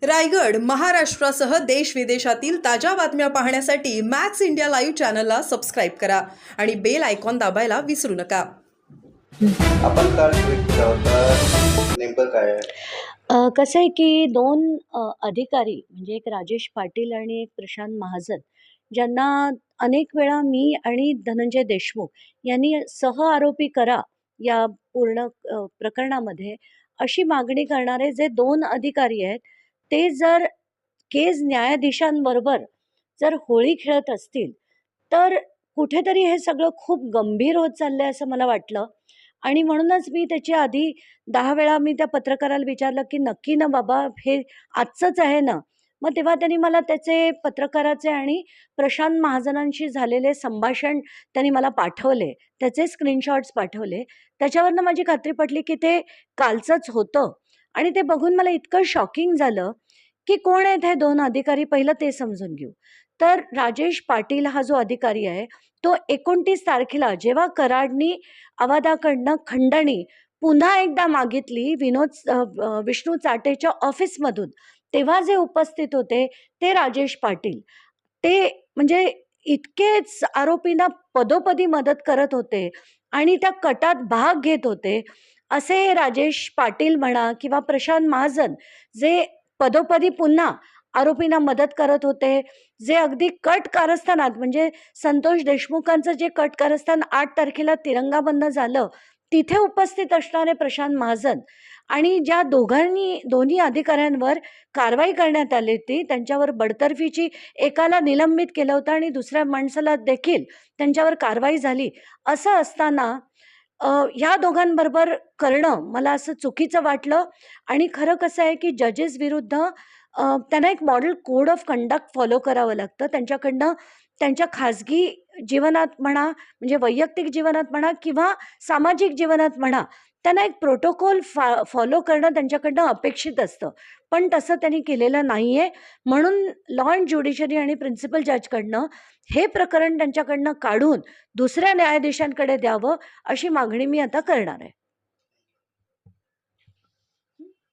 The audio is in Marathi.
रायगड, महाराष्ट्रासह देश विदेशातील ताज्या बातम्या पाहण्यासाठी मॅक्स इंडिया लाईव्ह चॅनलला सबस्क्राईब करा आणि बेल आयकॉन दाबायला विसरू नका. आपण काल ट्विट केला होता, नेमकं काय आहे? कसं आहे की दोन अधिकारी म्हणजे एक राजेश पाटील आणि एक प्रशांत महाजन, ज्यांना अनेक वेळा मी आणि धनंजय देशमुख यांनी सहआरोपी करा या पूर्ण प्रकरणामध्ये अशी मागणी करणारे जे दोन अधिकारी आहेत, ते जर केस न्यायाधीशांबरोबर जर होळी खेळत असतील, तर कुठेतरी हे सगळं खूप गंभीर होत चाललंय असं मला वाटलं. आणि म्हणूनच मी त्याच्या आधी 10 वेळा मी त्या पत्रकाराला विचारलं, की "नक्की ना बाबा, हे आजचंच आहे ना?" मग तेव्हा त्यांनी मला त्याचे पत्रकाराचे आणि प्रशांत महाजनांशी झालेले संभाषण त्यांनी मला पाठवले. त्याचे स्क्रीनशॉट्स पाठवले. त्याच्यावरनं माझी खात्री पटली, की ते कालचंच होतं. आणि ते बघून मला इतकं शॉकिंग झालं, की कोण आहेत हे 2 अधिकारी, पहिलं ते समजून घेऊ. तर राजेश पाटील हा जो अधिकारी आहे, तो 29 तारखेला जेव्हा कराडनी अवाधाकडनं खंडणी पुन्हा एकदा मागितली विष्णू चाटेच्या ऑफिसमधून, तेव्हा जे उपस्थित होते ते राजेश पाटील. ते म्हणजे इतकेच आरोपींना पदोपदी मदत करत होते आणि त्या कटात भाग घेत होते. असे राजेश पाटील म्हणा किंवा प्रशांत महाजन, जे पदोपदी पुन्हा आरोपींना मदत करत होते, जे अगदी कट कारस्थानात म्हणजे संतोष देशमुखांचं जे कट कारस्थान 8 तारखेला तिरंगा बंद झालं, तिथे उपस्थित असणारे प्रशांत महाजन आणि ज्या दोन्ही अधिकाऱ्यांवर कारवाई करण्यात आली होती, त्यांच्यावर बडतर्फीची, एकाला निलंबित केलं होतं आणि दुसऱ्या माणसाला देखील त्यांच्यावर कारवाई झाली. असं असताना ह्या दोघांबरोबर करणं मला असं चुकीचं वाटलं. आणि खरं कसं आहे, की जजेस विरुद्ध त्यांना एक model code of conduct follow करावं लागतं. त्यांच्याकडनं त्यांच्या खाजगी जीवनात म्हणा, म्हणजे वैयक्तिक जीवनात म्हणा किंवा सामाजिक जीवनात म्हणा, त्यांना एक प्रोटोकॉल फॉलो करणं त्यांच्याकडनं अपेक्षित असतं. पण तसं त्यांनी केलेलं नाही आहे. म्हणून लॉ अँड ज्युडिशरी आणि प्रिन्सिपल जजकडनं हे प्रकरण त्यांच्याकडनं काढून दुसऱ्या न्यायाधीशांकडे द्यावं, अशी मागणी मी आता करणार आहे.